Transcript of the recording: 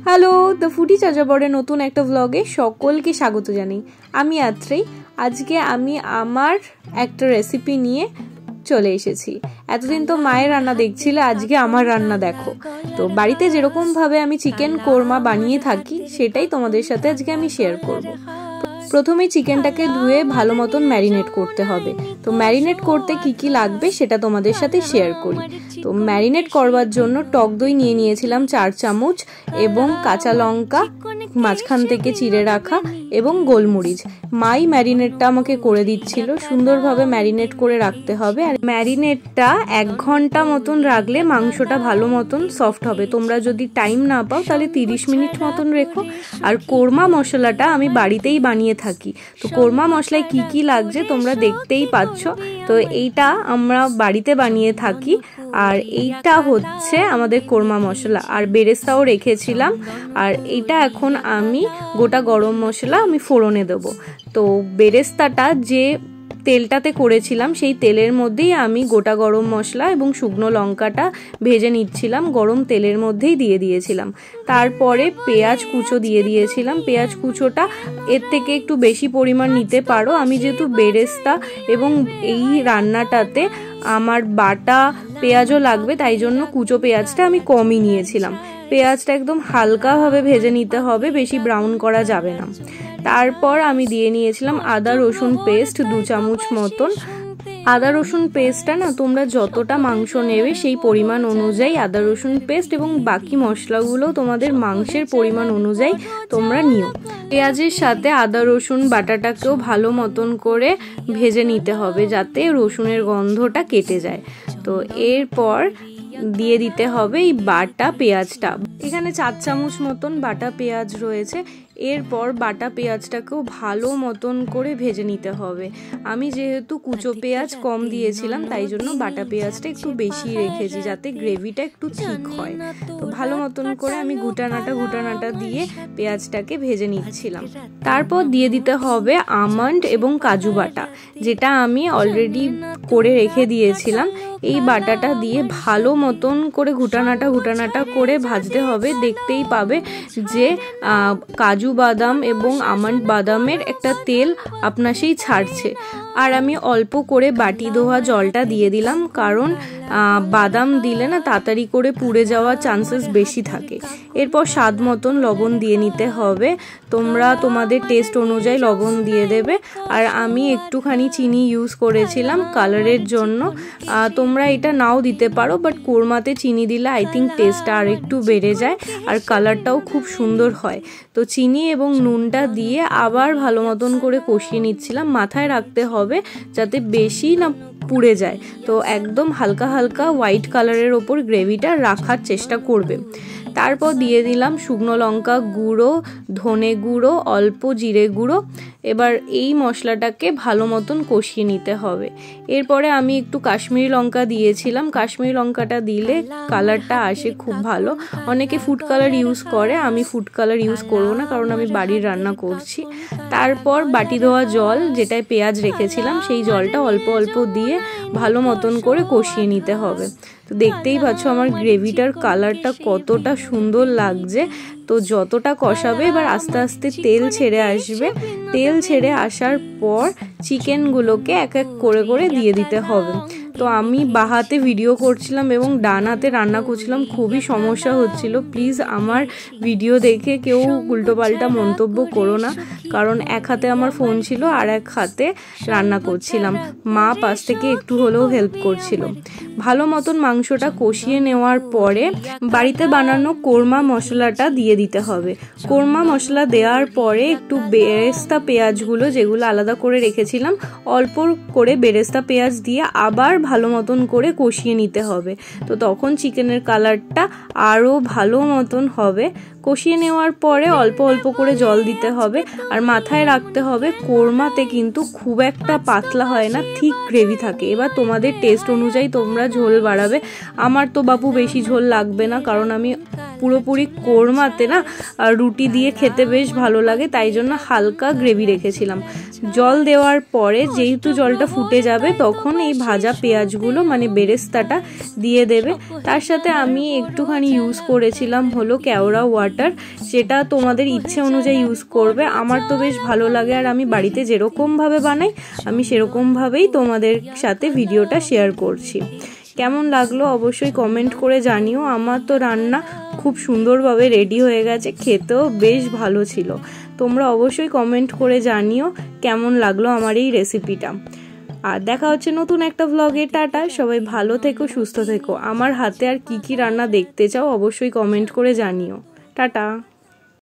Hello, the foodie চাচাবরের নতুন একটা ব্লগে সকলকে স্বাগত জানাই। আমি আত্রেই। আজকে আমি আমার একটা রেসিপি নিয়ে চলে এসেছি। এতদিন তো মায়ের রান্না দেখছিলে, আজকে আমার রান্না দেখো। তো বাড়িতে যেরকম ভাবে আমি চিকেন কোরমা বানিয়ে থাকি সেটাই তোমাদের সাথে আজকে আমি শেয়ার করব। প্রথমে চিকেনটাকে ধুয়ে ভালো মতন ম্যারিনেট করতে হবে। তো ম্যারিনেট করতে কি কি লাগবে সেটা তোমাদের সাথে শেয়ার করি। তো ম্যারিনেট করবার জন্য টক দই নিয়ে নিয়েছিলাম 4 চামচ এবং কাঁচা লঙ্কা মাঝখান থেকে চিড়ে রাখা এবং গোলমরিচ। মাই ম্যারিনেটটা আমাকে করে দিচ্ছিল। সুন্দরভাবে ম্যারিনেট করে রাখতে হবে। আর ম্যারিনেটটা 1 ঘন্টা মতন রাখলে মাংসটা ভালো মতন সফট হবে। তোমরা যদি টাইম না পাও তাহলে 30 মিনিট মতন রেখো। আর কোরমা মশলাটা আমি বাড়িতেই বানিয়ে থাকি। তো কোরমা মশলায় কি কি লাগছে তোমরা দেখতেই পাচ্ছ। তো এইটা আমরা বাড়িতে বানিয়ে থাকি। আর এইটা হচ্ছে আমাদের কোরমা মশলা। আর বেরেস্তাও রেখেছিলাম। আর এইটা এখন আমি গোটা গরম মশলা আমি ফোড়নে দেবো। তো বেরেস্তাটা যে তেলটাতে করেছিলাম সেই তেলের মধ্যেই আমি গোটা গরম মশলা এবং শুকনো লঙ্কাটা ভেজে নিচ্ছিলাম। গরম তেলের মধ্যেই দিয়ে দিয়েছিলাম। তারপরে পেঁয়াজ কুচো দিয়ে দিয়েছিলাম। পেঁয়াজ কুচোটা এর থেকে একটু বেশি পরিমাণ নিতে পারো। আমি যেহেতু বেরেস্তা এবং এই রান্নাটাতে আমার বাটা পেঁয়াজও লাগবে, তাই জন্য কুচো পেঁয়াজটা আমি কমই নিয়েছিলাম। পেঁয়াজটা একদম হালকাভাবে ভেজে নিতে হবে, বেশি ব্রাউন করা যাবে না। তারপর আমি দিয়ে নিয়েছিলাম আদা রসুন পেস্ট 2 চামচ মতন। আদা রসুন পেস্টটা না তোমরা যতটা মাংস নেবে সেই পরিমাণ অনুযায়ী আদা রসুন পেস্ট এবং বাকি মশলাগুলো তোমাদের মাংসের পরিমাণ অনুযায়ী তোমরা নিও। পেঁয়াজের সাথে আদা রসুন বাটাটাকেও ভালো মতন করে ভেজে নিতে হবে যাতে রসুনের গন্ধটা কেটে যায়। তো এরপর দিয়ে দিতে হবে এই বাটা পেঁয়াজটা। এখানে 4 চামচ মতন বাটা পেঁয়াজ রয়েছে। এরপর বাটা পেঁয়াজটাকেও ভালো মতন করে ভেজে নিতে হবে। আমি যেহেতু কুচো পেঁয়াজ কম দিয়েছিলাম তাই জন্য বাটা পেঁয়াজটা একটু বেশি রেখেছি যাতে গ্রেভিটা একটু ঠিক হয়। তো ভালো মতন করে আমি ঘুটানাটা দিয়ে পেঁয়াজটাকে ভেজে নিচ্ছিলাম। তারপর দিয়ে দিতে হবে আমন্ড এবং কাজু বাটা, যেটা আমি অলরেডি করে রেখে দিয়েছিলাম। এই বাটাটা দিয়ে ভালো মতন করে ঘুটানাটা করে ভাজতে হবে। দেখতেই পাবে যে কাজু বাদাম এবং আমন্ড বাদামের একটা তেল আপনাসেই ছাড়ছে। আর আমি অল্প করে বাটি ধোয়া জলটা দিয়ে দিলাম, কারণ বাদাম দিলে না তাড়াতাড়ি করে পুড়ে যাওয়ার চান্সেস বেশি থাকে। এরপর স্বাদ মতন লবণ দিয়ে নিতে হবে। তোমরা তোমাদের টেস্ট অনুযায়ী লবণ দিয়ে দেবে। আর আমি একটুখানি চিনি ইউজ করেছিলাম কালারের জন্য। তোমরা এটা নাও দিতে পারো, বাট কোরমাতে চিনি দিলে আই থিঙ্ক টেস্টটা আর একটু বেড়ে যায় আর কালারটাও খুব সুন্দর হয়। তো চিনি এবং নুনটা দিয়ে আবার ভালো মতন করে কষিয়ে নিচ্ছিলাম। মাথায় রাখতে হবে যাতে বেশি না পুড়ে যায়। তো একদম হালকা হালকা হোয়াইট কালারের ওপর গ্রেভিটা রাখার চেষ্টা করবে। তারপর দিয়ে দিলাম শুকনো লঙ্কা গুঁড়ো, ধনে গুঁড়ো, অল্প জিরে গুঁড়ো। এবার এই মশলাটাকে ভালো মতন কষিয়ে নিতে হবে। এরপরে আমি একটু কাশ্মীরি লঙ্কা দিয়েছিলাম। কাশ্মীরি লঙ্কাটা দিলে কালারটা আসে খুব ভালো। অনেকে ফুড কালার ইউজ করে, আমি ফুড কালার ইউজ করবো না কারণ আমি বাড়ির রান্না করছি। তারপর বাটি ধোয়া জল, যেটায় পেঁয়াজ রেখেছিলাম, সেই জলটা অল্প অল্প দিয়ে ভালো মতন করে কষিয়ে নিতে হবে। তো দেখতেই পাচ্ছ আমার গ্রেভিটার কালারটা কতটা সুন্দর লাগছে। তো যতটা কষাবে এবার আস্তে আস্তে তেল ছেড়ে আসবে। তেল ছেড়ে আসার পর চিকেনগুলোকে এক এক করে করে দিয়ে দিতে হবে। তো আমি বাঁ হাতে ভিডিও করছিলাম এবং ডান হাতে রান্না করছিলাম, খুবই সমস্যা হচ্ছিল। প্লিজ আমার ভিডিও দেখে কেউ উল্টোপাল্টা মন্তব্য করো না, কারণ এক হাতে আমার ফোন ছিল আর এক হাতে রান্না করছিলাম। মা পাশ থেকে একটু হলেও হেল্প করছিল। ভালো মতন মাংসটা কষিয়ে নেওয়ার পরে বাড়িতে বানানো কোরমা মশলাটা দিয়ে দিতে হবে। কোরমা মশলা দেওয়ার পরে একটু বেরেস্তা পেঁয়াজগুলো যেগুলো আলাদা করে রেখেছিলাম অল্প করে বেরেস্তা পেঁয়াজ দিয়ে আবার ভালো মতন করে কষিয়ে নিতে হবে। তো তখন চিকেনের কালারটা আরও ভালো মতন হবে। কষিয়ে নেওয়ার পরে অল্প অল্প করে জল দিতে হবে। আর মাথায় রাখতে হবে কোরমাতে কিন্তু খুব একটা পাতলা হয় না, ঠিক গ্রেভি থাকে। এবার তোমাদের টেস্ট অনুযায়ী তোমরা ঝোল বাড়াবে। আমার তো বাপু বেশি ঝোল লাগবে না, কারণ আমি পুরোপুরি কোরমাতে না রুটি দিয়ে খেতে বেশ ভালো লাগে, তাই জন্য হালকা গ্রেভি রেখেছিলাম। জল দেওয়ার পরে যেহেতু জলটা ফুটে যাবে তখন এই ভাজা পেঁয়াজগুলো মানে বেরেস্তাটা দিয়ে দেবে। তার সাথে আমি একটুখানি ইউজ করেছিলাম হলো কেওড়া ওয়াটার, সেটা তোমাদের ইচ্ছে অনুযায়ী ইউজ করবে। আমার তো বেশ ভালো লাগে, আর আমি বাড়িতে যেরকমভাবে বানাই আমি সেরকমভাবেই তোমাদের সাথে ভিডিওটা শেয়ার করছি। কেমন লাগলো অবশ্যই কমেন্ট করে জানিও। আমার তো রান্না খুব সুন্দরভাবে রেডি হয়ে গেছে, খেতেও বেশ ভালো ছিল। তোমরা অবশ্যই কমেন্ট করে জানিও কেমন লাগলো আমার এই রেসিপিটা। আর দেখা হচ্ছে নতুন একটা ভ্লগে। টাটা, সবাই ভালো থেকো, সুস্থ থেকো। আমার হাতে আর কি কি রান্না দেখতে চাও অবশ্যই কমেন্ট করে জানিও। টাটা।